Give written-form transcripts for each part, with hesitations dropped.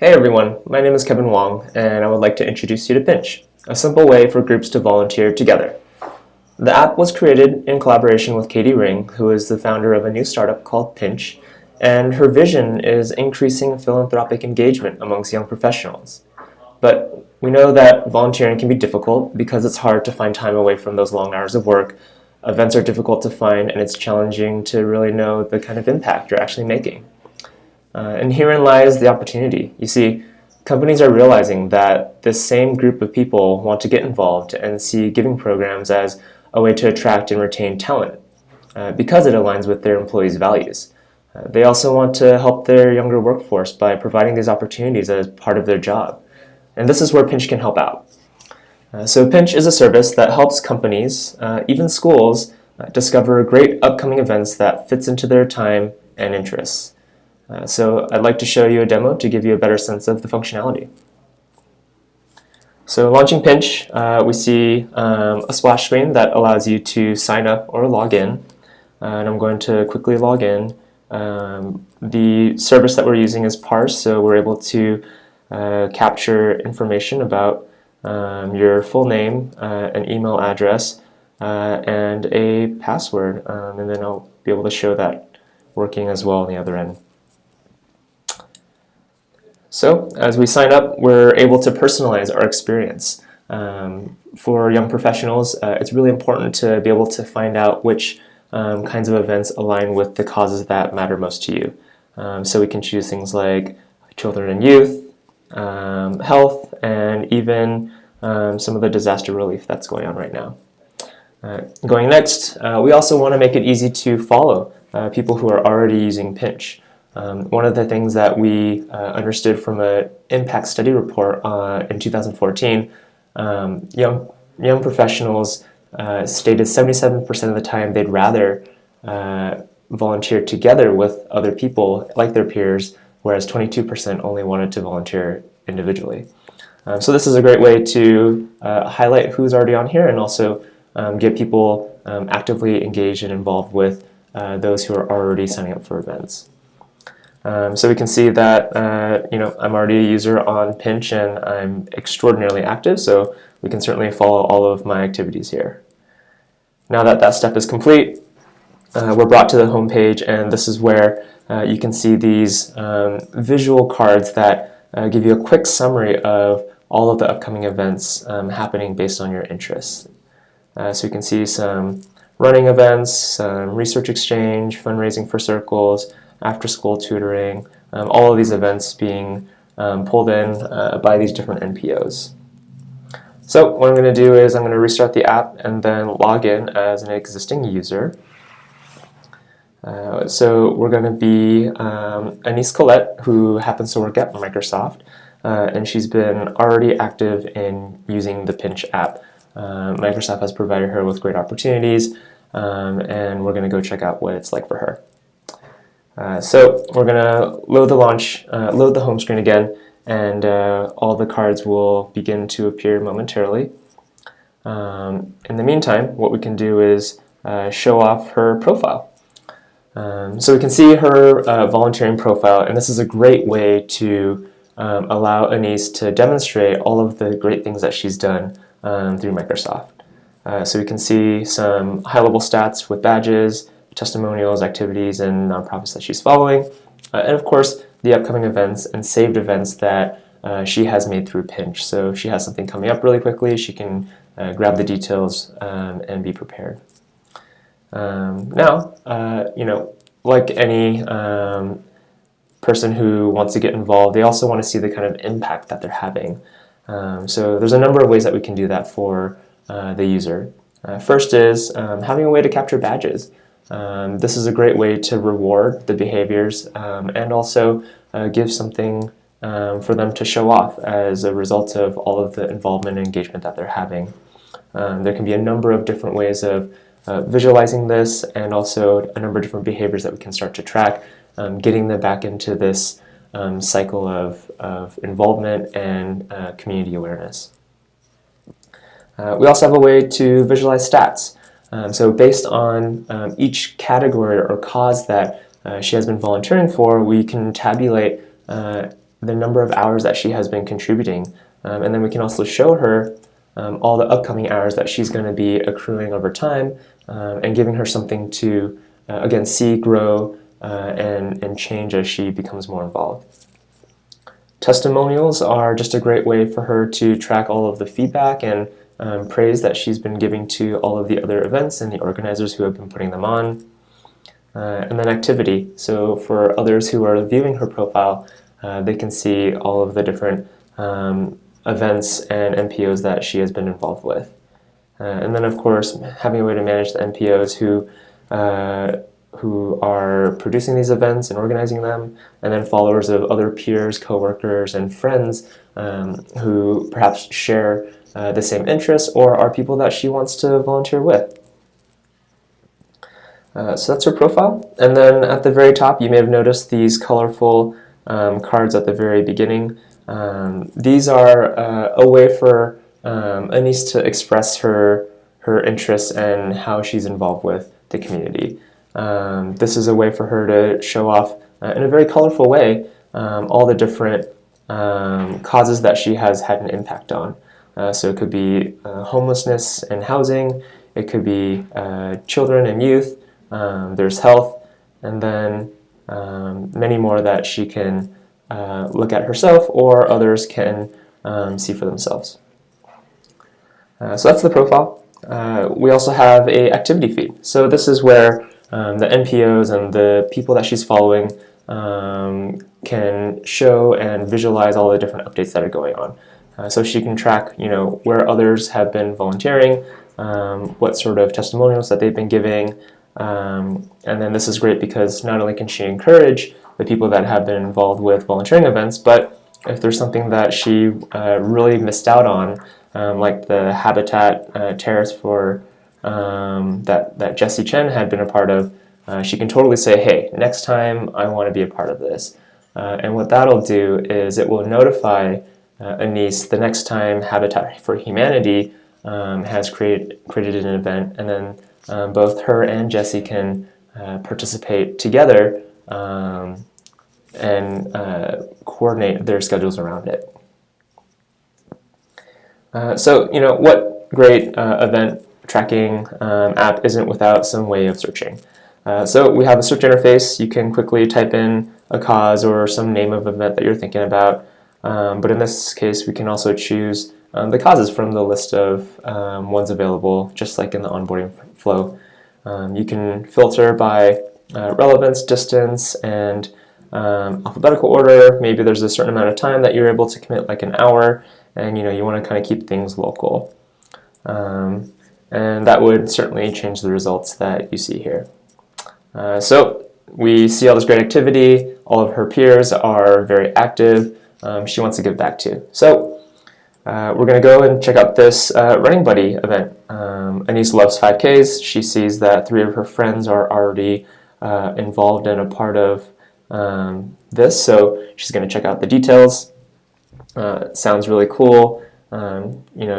Hey everyone, my name is Kevin Wong, and I would like to introduce you to Pinch, a simple way for groups to volunteer together. The app was created in collaboration with Katie Ring, who is the founder of a new startup called Pinch, and her vision is increasing philanthropic engagement amongst young professionals. But we know that volunteering can be difficult because it's hard to find time away from those long hours of work. Events are difficult to find, and it's challenging to really know the kind of impact you're actually making. And herein lies the opportunity. You see, companies are realizing that this same group of people want to get involved and see giving programs as a way to attract and retain talent because it aligns with their employees' values. They also want to help their younger workforce by providing these opportunities as part of their job. And this is where Pinch can help out. So Pinch is a service that helps companies, even schools, discover great upcoming events that fits into their time and interests. So I'd like to show you a demo to give you a better sense of the functionality. So launching Pinch, we see a splash screen that allows you to sign up or log in. And I'm going to quickly log in. The service that we're using is Parse, so we're able to capture information about your full name, an email address, and a password. And then I'll be able to show that working as well on the other end. So as we sign up, we're able to personalize our experience. For young professionals, it's really important to be able to find out which kinds of events align with the causes that matter most to you. So we can choose things like children and youth, health, and even some of the disaster relief that's going on right now. Going next, we also want to make it easy to follow people who are already using Pinch. One of the things that we understood from an impact study report in 2014, young professionals stated 77% of the time they'd rather volunteer together with other people like their peers, whereas 22% only wanted to volunteer individually. So this is a great way to highlight who's already on here and also get people actively engaged and involved with those who are already signing up for events. So we can see that I'm already a user on Pinch and I'm extraordinarily active, so we can certainly follow all of my activities here. Now that that step is complete, we're brought to the home page, and this is where you can see these visual cards that give you a quick summary of all of the upcoming events happening based on your interests. So you can see some running events, some research exchange, fundraising for circles, after-school tutoring, all of these events being pulled in by these different NPOs. So what I'm going to do is I'm going to restart the app and then log in as an existing user. So we're going to be Anise Collette, who happens to work at Microsoft, and she's been already active in using the Pinch app. Microsoft has provided her with great opportunities, and we're going to go check out what it's like for her. So we're going to load the home screen again, and all the cards will begin to appear momentarily. In the meantime, what we can do is show off her profile. So we can see her volunteering profile, and this is a great way to allow Anise to demonstrate all of the great things that she's done through Microsoft. So we can see some high-level stats with badges, testimonials, activities, and nonprofits that she's following, and of course the upcoming events and saved events that she has made through Pinch. So if she has something coming up really quickly, she can grab the details and be prepared. Now, like any person who wants to get involved, they also want to see the kind of impact that they're having. So there's a number of ways that we can do that for the user. First is having a way to capture badges. This is a great way to reward the behaviors and also give something for them to show off as a result of all of the involvement and engagement that they're having. There can be a number of different ways of visualizing this and also a number of different behaviors that we can start to track, getting them back into this cycle of involvement and community awareness. We also have a way to visualize stats. So based on each category or cause that she has been volunteering for, we can tabulate the number of hours that she has been contributing. And then we can also show her all the upcoming hours that she's going to be accruing over time, and giving her something to, again, see grow and change as she becomes more involved. Testimonials are just a great way for her to track all of the feedback and praise that she's been giving to all of the other events and the organizers who have been putting them on. And then activity. So for others who are viewing her profile, they can see all of the different events and NPOs that she has been involved with. And then, of course, having a way to manage the NPOs who are producing these events and organizing them, and then followers of other peers, coworkers, and friends who perhaps share the same interests or are people that she wants to volunteer with. So that's her profile. And then at the very top, you may have noticed these colorful cards at the very beginning. These are a way for Anise to express her interests and how she's involved with the community. This is a way for her to show off in a very colorful way all the different causes that she has had an impact on. So it could be homelessness and housing, it could be children and youth, there's health, and then many more that she can look at herself or others can see for themselves. So that's the profile. We also have a activity feed. So this is where the NPOs and the people that she's following can show and visualize all the different updates that are going on. So she can track, where others have been volunteering, what sort of testimonials that they've been giving, and then this is great because not only can she encourage the people that have been involved with volunteering events, but if there's something that she really missed out on, like the habitat terrace for that Jessie Chen had been a part of, she can totally say, hey, next time I want to be a part of this. And what that'll do is it will notify Anise the next time Habitat for Humanity has created an event, and then both her and Jessie can participate together and coordinate their schedules around it. So, what great event tracking app isn't without some way of searching? So we have a search interface. You can quickly type in a cause or some name of event that you're thinking about. But in this case, we can also choose the causes from the list of ones available, just like in the onboarding flow. You can filter by relevance, distance, and alphabetical order. Maybe there's a certain amount of time that you're able to commit, like an hour, and you want to kind of keep things local. And that would certainly change the results that you see here. So we see all this great activity. All of her peers are very active. She wants to give back too. So we're going to go and check out this Running Buddy event. Anise loves 5Ks. She sees that 3 of her friends are already involved and a part of this, so she's going to check out the details. It sounds really cool.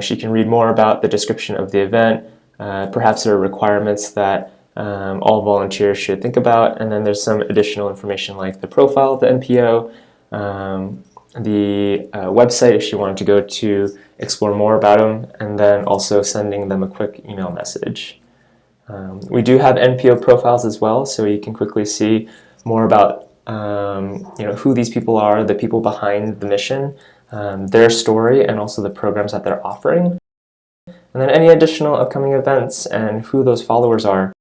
She can read more about the description of the event. Perhaps there are requirements that all volunteers should think about, and then there's some additional information like the profile of the NPO, the website if she wanted to go to explore more about them, and then also sending them a quick email message. We do have NPO profiles as well, so you can quickly see more about who these people are, the people behind the mission, their story, and also the programs that they're offering, and then any additional upcoming events and who those followers are.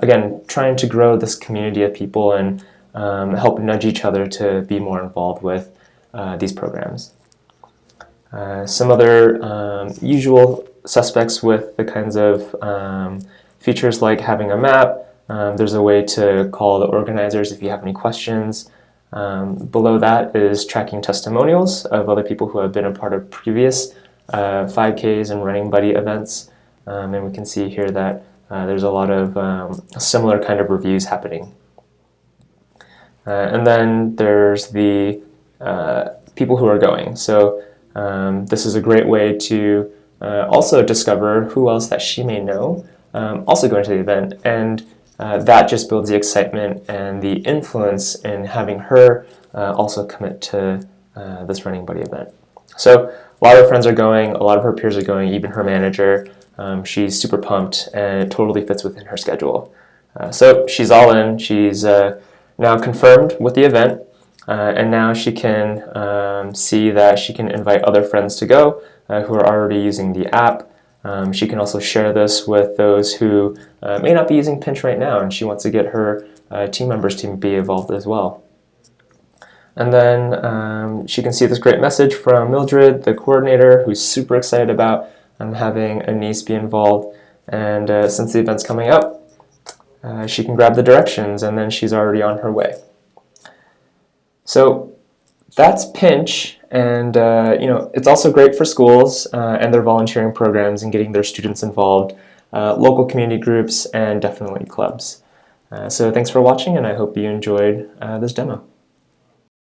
Again, trying to grow this community of people and help nudge each other to be more involved with these programs. Some other usual suspects with the kinds of features like having a map. There's a way to call the organizers if you have any questions. Below that is tracking testimonials of other people who have been a part of previous 5Ks and Running Buddy events. And we can see here that there's a lot of similar kind of reviews happening. And then there's the people who are going. So this is a great way to also discover who else that she may know also going to the event. And that just builds the excitement and the influence in having her also commit to this Running Buddy event. So a lot of her friends are going, a lot of her peers are going, even her manager. She's super pumped, and it totally fits within her schedule. So she's all in. She's now confirmed with the event, and now she can see that she can invite other friends to go who are already using the app. She can also share this with those who may not be using Pinch right now, and she wants to get her team members to be involved as well. And then she can see this great message from Mildred, the coordinator, who's super excited about having a niece be involved. And since the event's coming up, she can grab the directions, and then she's already on her way. So that's Pinch, and it's also great for schools and their volunteering programs and getting their students involved, local community groups, and definitely clubs. So thanks for watching, and I hope you enjoyed this demo.